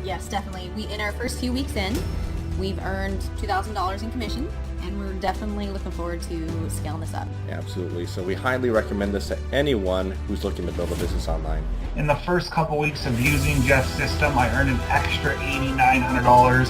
Yes, definitely. In our first few weeks in, we've earned $2,000 in commission, and we're definitely looking forward to scaling this up. Absolutely. So we highly recommend this to anyone who's looking to build a business online. In the first couple weeks of using Jeff's system, I earned an extra $8,900,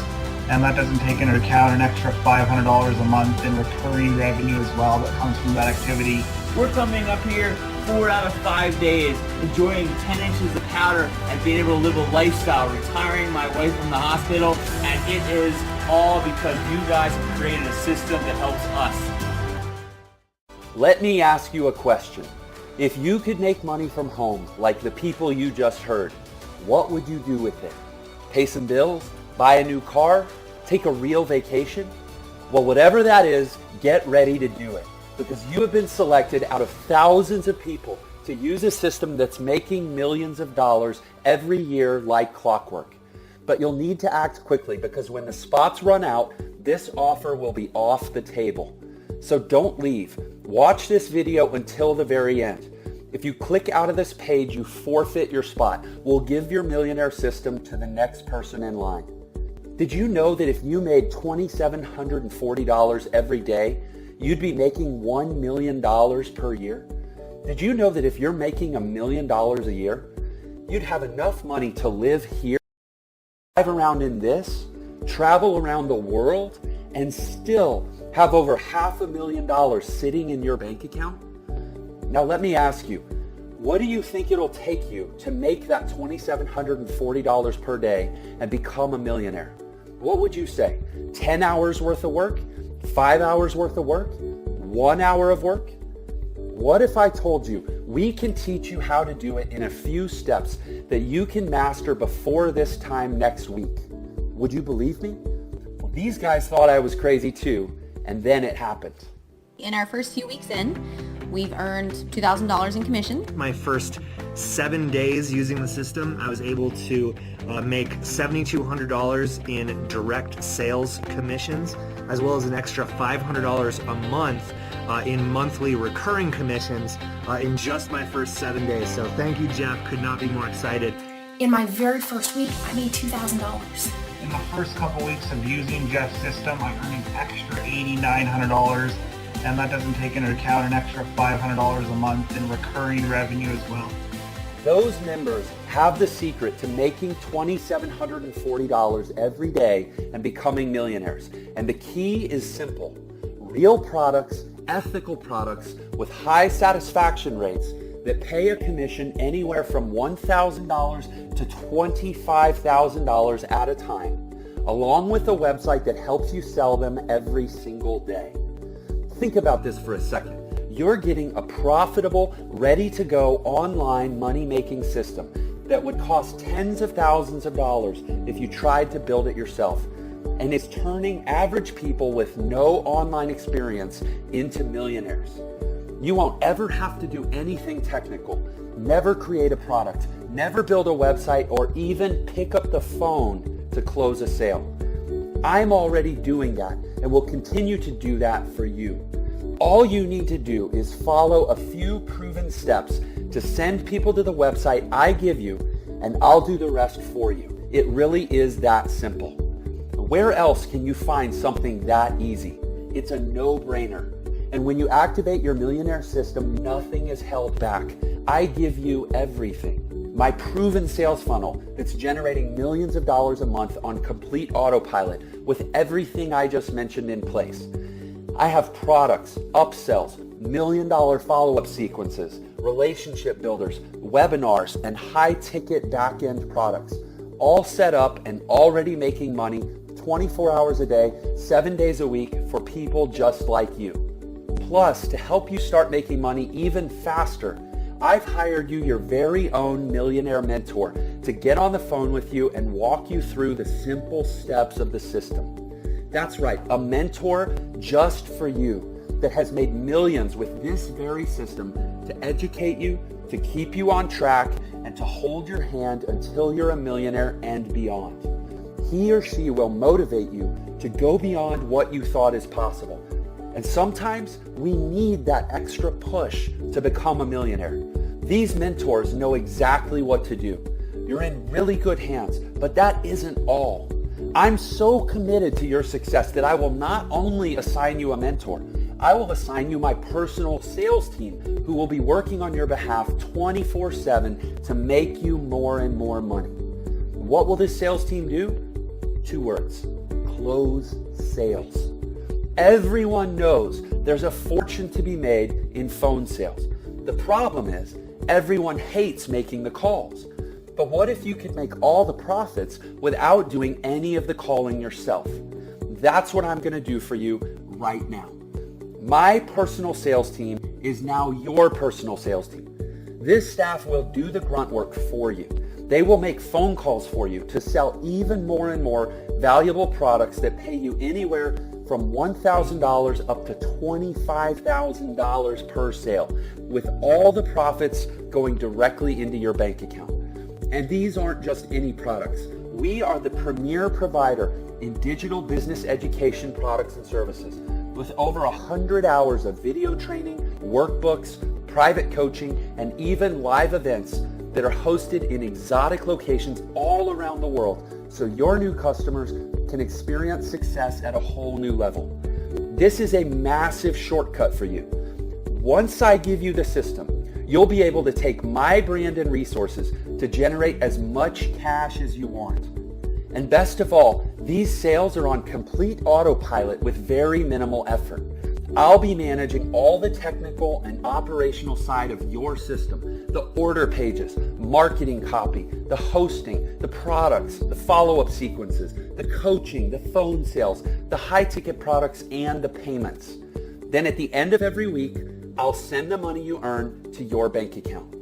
and that doesn't take into account an extra $500 a month in recurring revenue as well that comes from that activity. We're coming up here 4 out of 5 days, enjoying 10 inches of powder and being able to live a lifestyle, retiring my wife from the hospital, and it is all because you guys have created a system that helps us. Let me ask you a question. If you could make money from home like the people you just heard, what would you do with it? Pay some bills? Buy a new car? Take a real vacation? Well, whatever that is, get ready to do it, because you have been selected out of thousands of people to use a system that's making millions of dollars every year like clockwork. But you'll need to act quickly, because when the spots run out, this offer will be off the table. So don't leave. Watch this video until the very end. If you click out of this page, you forfeit your spot. We'll give your millionaire system to the next person in line. Did you know that if you made $2,740 every day, you'd be making $1 million per year? Did you know that if you're making $1 million a year, you'd have enough money to live here, drive around in this, travel around the world, and still have over $500,000 sitting in your bank account? Now let me ask you, what do you think it'll take you to make that $2,740 per day and become a millionaire? What would you say? 10 hours worth of work? 5 hours worth of work? 1 hour of work? What if I told you we can teach you how to do it in a few steps that you can master before this time next week? Would you believe me? Well, these guys thought I was crazy too, and then it happened. In our first few weeks in, we've earned $2,000 in commission. My first 7 days using the system, I was able to make $7,200 in direct sales commissions, as well as an extra $500 a month in monthly recurring commissions in just my first 7 days. So thank you, Jeff. Could not be more excited. In my very first week, I made $2,000. In the first couple weeks of using Jeff's system, I earned an extra $8,900, and that doesn't take into account an extra $500 a month in recurring revenue as well. Those members have the secret to making $2,740 every day and becoming millionaires. And the key is simple. Real products, ethical products with high satisfaction rates that pay a commission anywhere from $1,000 to $25,000 at a time, along with a website that helps you sell them every single day. Think about this for a second. You're getting a profitable, ready-to-go online money-making system that would cost tens of thousands of dollars if you tried to build it yourself. And it's turning average people with no online experience into millionaires. You won't ever have to do anything technical, never create a product, never build a website, or even pick up the phone to close a sale. I'm already doing that and will continue to do that for you. All you need to do is follow a few proven steps to send people to the website I give you, and I'll do the rest for you. It really is that simple. Where else can you find something that easy? It's a no-brainer. And when you activate your millionaire system, nothing is held back. I give you everything. My proven sales funnel that's generating millions of dollars a month on complete autopilot with everything I just mentioned in place. I have products, upsells, million-dollar follow-up sequences, relationship builders, webinars, and high-ticket back-end products, all set up and already making money 24 hours a day, 7 days a week for people just like you. Plus, to help you start making money even faster, I've hired you your very own millionaire mentor to get on the phone with you and walk you through the simple steps of the system. That's right, a mentor just for you that has made millions with this very system to educate you, to keep you on track, and to hold your hand until you're a millionaire and beyond. He or she will motivate you to go beyond what you thought is possible. And sometimes we need that extra push to become a millionaire. These mentors know exactly what to do. You're in really good hands, but that isn't all. I'm so committed to your success that I will not only assign you a mentor, I will assign you my personal sales team who will be working on your behalf 24/7 to make you more and more money. What will this sales team do? 2 words: close sales. Everyone knows there's a fortune to be made in phone sales. The problem is everyone hates making the calls. But what if you could make all the profits without doing any of the calling yourself? That's what I'm going to do for you right now. My personal sales team is now your personal sales team. This staff will do the grunt work for you. They will make phone calls for you to sell even more and more valuable products that pay you anywhere from $1,000 up to $25,000 per sale, with all the profits going directly into your bank account. And these aren't just any products. We are the premier provider in digital business education products and services, with over 100 hours of video training, workbooks, private coaching, and even live events that are hosted in exotic locations all around the world, so your new customers can experience success at a whole new level. This is a massive shortcut for you. Once I give you the system, you'll be able to take my brand and resources to generate as much cash as you want. And best of all, these sales are on complete autopilot with very minimal effort. I'll be managing all the technical and operational side of your system: the order pages, marketing copy, the hosting, the products, the follow-up sequences, the coaching, the phone sales, the high-ticket products, and the payments. Then at the end of every week, I'll send the money you earn to your bank account.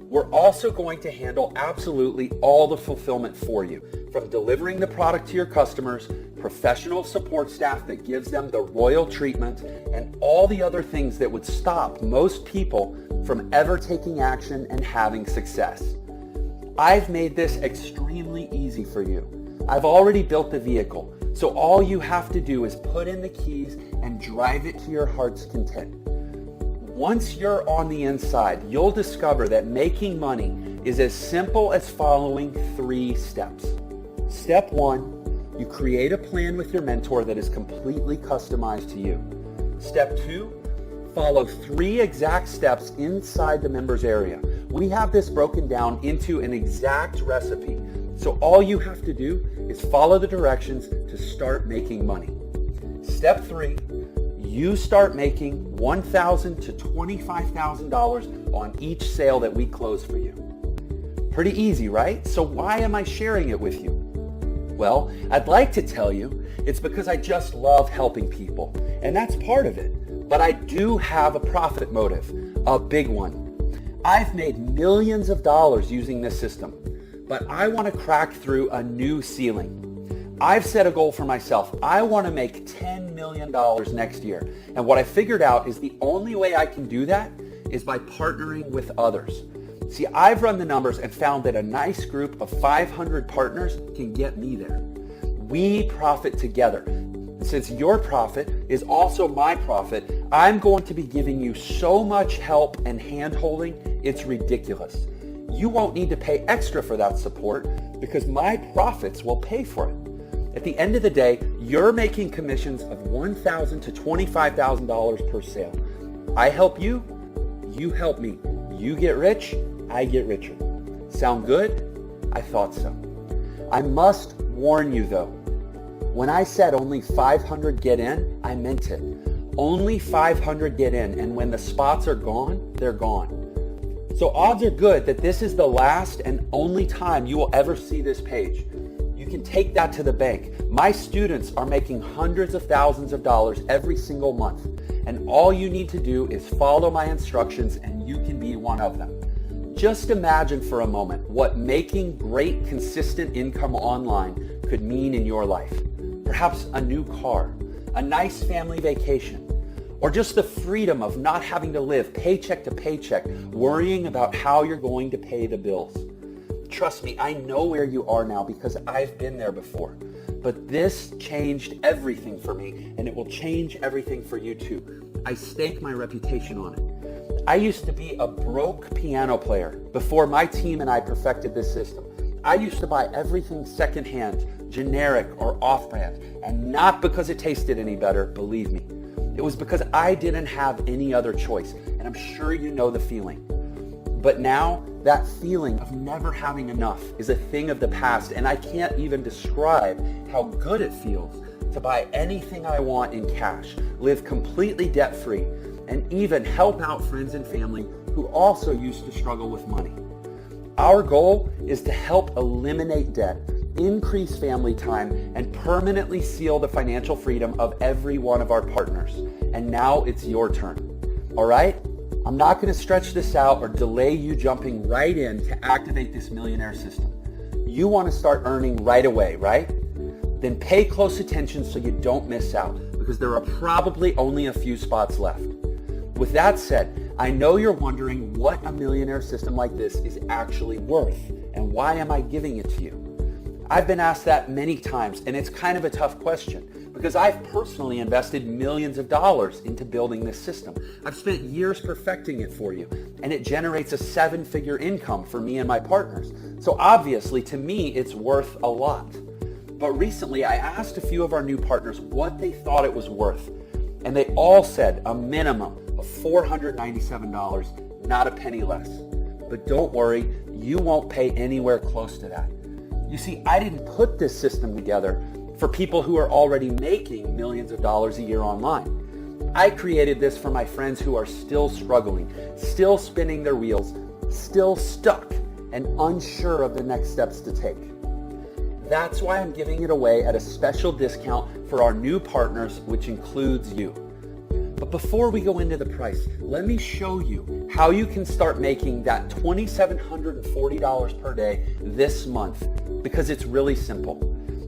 We're also going to handle absolutely all the fulfillment for you, from delivering the product to your customers, professional support staff that gives them the royal treatment, and all the other things that would stop most people from ever taking action and having success. I've made this extremely easy for you. I've already built the vehicle, so all you have to do is put in the keys and drive it to your heart's content. Once you're on the inside, you'll discover that making money is as simple as following 3 steps. Step 1, you create a plan with your mentor that is completely customized to you. Step 2, follow 3 exact steps inside the members area. We have this broken down into an exact recipe, so all you have to do is follow the directions to start making money. Step 3, you start making $1,000 to $25,000 on each sale that we close for you. Pretty easy, right? So why am I sharing it with you? Well, I'd like to tell you it's because I just love helping people, and that's part of it. But I do have a profit motive, a big one. I've made millions of dollars using this system, but I want to crack through a new ceiling. I've set a goal for myself. I want to make $10 million next year. And what I figured out is the only way I can do that is by partnering with others. See, I've run the numbers and found that a nice group of 500 partners can get me there. We profit together. Since your profit is also my profit, I'm going to be giving you so much help and hand-holding, it's ridiculous. You won't need to pay extra for that support because my profits will pay for it. At the end of the day, you're making commissions of $1,000 to $25,000 per sale. I help you, you help me. You get rich, I get richer. Sound good? I thought so. I must warn you though. When I said only 500 get in, I meant it. Only 500 get in, and when the spots are gone, they're gone. So odds are good that this is the last and only time you will ever see this page. You can take that to the bank. My students are making hundreds of thousands of dollars every single month, and all you need to do is follow my instructions and you can be one of them. Just imagine for a moment what making great consistent income online could mean in your life. Perhaps a new car, a nice family vacation, or just the freedom of not having to live paycheck to paycheck, worrying about how you're going to pay the bills. Trust me, I know where you are now because I've been there before. But this changed everything for me, and it will change everything for you too. I stake my reputation on it. I used to be a broke piano player before my team and I perfected this system. I used to buy everything secondhand, generic or off-brand, and not because it tasted any better, believe me. It was because I didn't have any other choice, and I'm sure you know the feeling. But now, that feeling of never having enough is a thing of the past, and I can't even describe how good it feels to buy anything I want in cash, live completely debt-free, and even help out friends and family who also used to struggle with money. Our goal is to help eliminate debt, increase family time, and permanently seal the financial freedom of every one of our partners. And now it's your turn. All right? I'm not going to stretch this out or delay you jumping right in to activate this millionaire system. You want to start earning right away, right? Then pay close attention so you don't miss out, because there are probably only a few spots left. With that said, I know you're wondering what a millionaire system like this is actually worth, and why am I giving it to you? I've been asked that many times, and it's kind of a tough question, because I've personally invested millions of dollars into building this system. I've spent years perfecting it for you, and it generates a 7-figure income for me and my partners. So obviously, to me, it's worth a lot. But recently, I asked a few of our new partners what they thought it was worth, and they all said a minimum of $497, not a penny less. But don't worry, you won't pay anywhere close to that. You see, I didn't put this system together for people who are already making millions of dollars a year online. I created this for my friends who are still struggling, still spinning their wheels, still stuck, and unsure of the next steps to take. That's why I'm giving it away at a special discount for our new partners, which includes you. But before we go into the price, let me show you how you can start making that $2,740 per day this month, because it's really simple.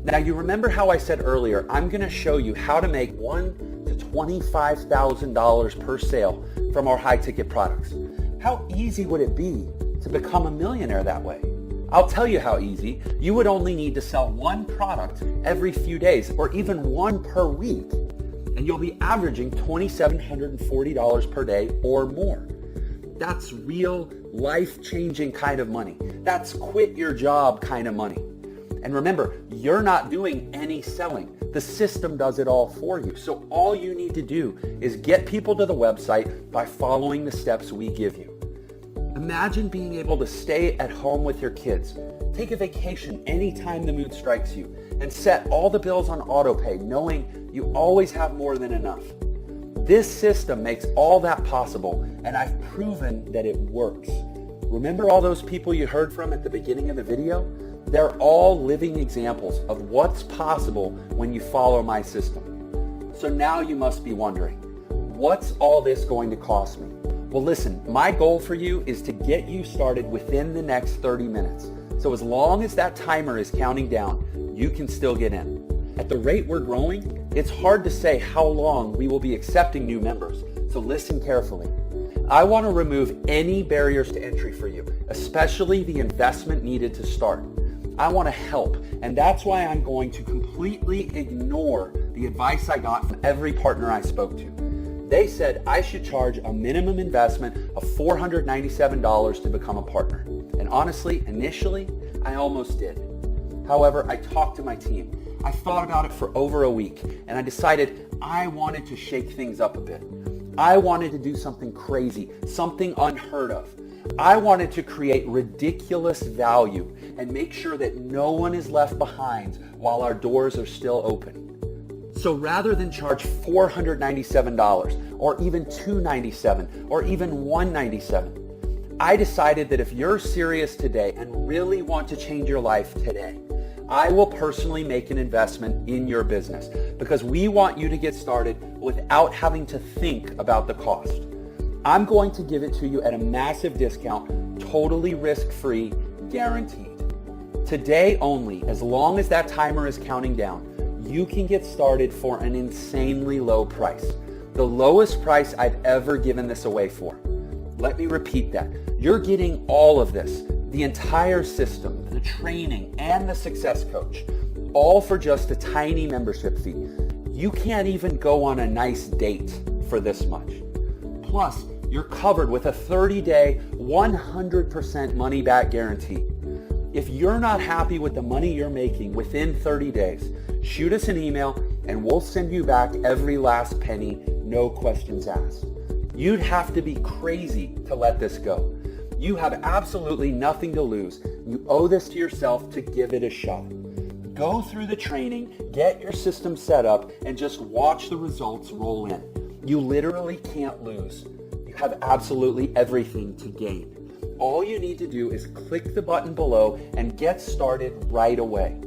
Now, you remember how I said earlier, I'm going to show you how to make $1,000 to $25,000 per sale from our high-ticket products. How easy would it be to become a millionaire that way? I'll tell you how easy. You would only need to sell one product every few days, or even one per week, and you'll be averaging $2,740 per day or more. That's real, life-changing kind of money. That's quit your job kind of money. And remember, you're not doing any selling. The system does it all for you. So all you need to do is get people to the website by following the steps we give you. Imagine being able to stay at home with your kids, take a vacation anytime the mood strikes you, and set all the bills on autopay, knowing you always have more than enough. This system makes all that possible, and I've proven that it works. Remember all those people you heard from at the beginning of the video? They're all living examples of what's possible when you follow my system. So now you must be wondering, what's all this going to cost me? Well, listen, my goal for you is to get you started within the next 30 minutes. So as long as that timer is counting down, you can still get in. At the rate we're growing, it's hard to say how long we will be accepting new members. So listen carefully. I want to remove any barriers to entry for you, especially the investment needed to start. I want to help, and that's why I'm going to completely ignore the advice I got from every partner I spoke to. They said I should charge a minimum investment of $497 to become a partner. And honestly, initially, I almost did. However, I talked to my team. I thought about it for over a week, and I decided I wanted to shake things up a bit. I wanted to do something crazy, something unheard of. I wanted to create ridiculous value and make sure that no one is left behind while our doors are still open. So rather than charge $497 or even $297 or even $197, I decided that if you're serious today and really want to change your life today, I will personally make an investment in your business because we want you to get started without having to think about the cost. I'm going to give it to you at a massive discount, totally risk-free, guaranteed. Today only, as long as that timer is counting down, you can get started for an insanely low price. The lowest price I've ever given this away for. Let me repeat that. You're getting all of this, the entire system, the training, and the success coach, all for just a tiny membership fee. You can't even go on a nice date for this much. Plus, you're covered with a 30-day, 100% money-back guarantee. If you're not happy with the money you're making within 30 days, shoot us an email and we'll send you back every last penny, no questions asked. You'd have to be crazy to let this go. You have absolutely nothing to lose. You owe this to yourself to give it a shot. Go through the training, get your system set up, and just watch the results roll in. You literally can't lose. You have absolutely everything to gain. All you need to do is click the button below and get started right away.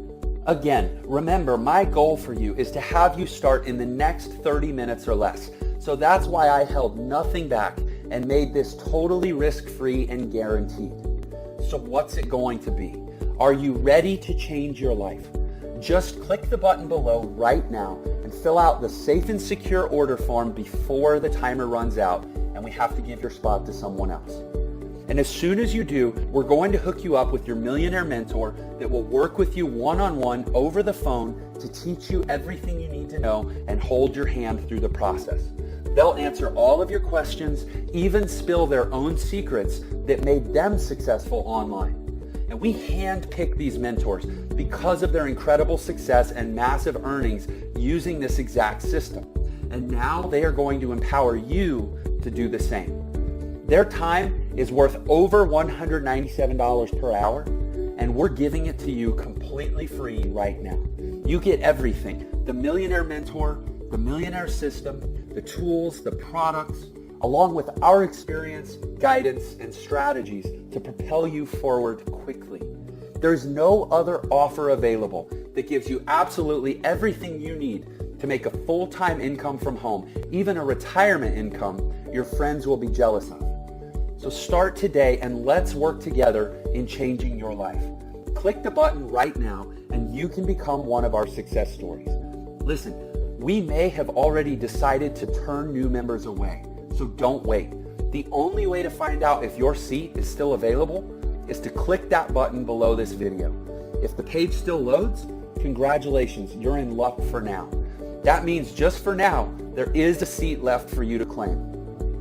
Again, remember, my goal for you is to have you start in the next 30 minutes or less. So that's why I held nothing back and made this totally risk-free and guaranteed. So what's it going to be? Are you ready to change your life? Just click the button below right now and fill out the safe and secure order form before the timer runs out and we have to give your spot to someone else. And as soon as you do, we're going to hook you up with your millionaire mentor that will work with you one-on-one over the phone to teach you everything you need to know and hold your hand through the process. They'll answer all of your questions, even spill their own secrets that made them successful online. And we handpick these mentors because of their incredible success and massive earnings using this exact system. And now they are going to empower you to do the same. Their time is worth over $197 per hour, and we're giving it to you completely free right now. You get everything: the Millionaire Mentor, the Millionaire System, the tools, the products, along with our experience, guidance, and strategies to propel you forward quickly. There's no other offer available that gives you absolutely everything you need to make a full-time income from home, even a retirement income your friends will be jealous of. So start today and let's work together in changing your life. Click the button right now and you can become one of our success stories. Listen, we may have already decided to turn new members away, so don't wait. The only way to find out if your seat is still available is to click that button below this video. If the page still loads, congratulations, you're in luck for now. That means just for now, there is a seat left for you to claim.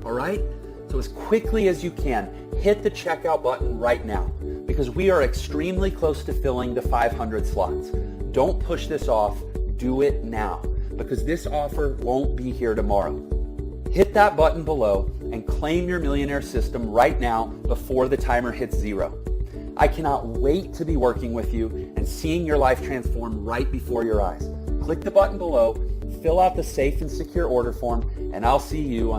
All right? So as quickly as you can, hit the checkout button right now because we are extremely close to filling the 500 slots. Don't push this off. Do it now because this offer won't be here tomorrow. Hit that button below and claim your Millionaire System right now before the timer hits 0. I cannot wait to be working with you and seeing your life transform right before your eyes. Click the button below, fill out the safe and secure order form, and I'll see you on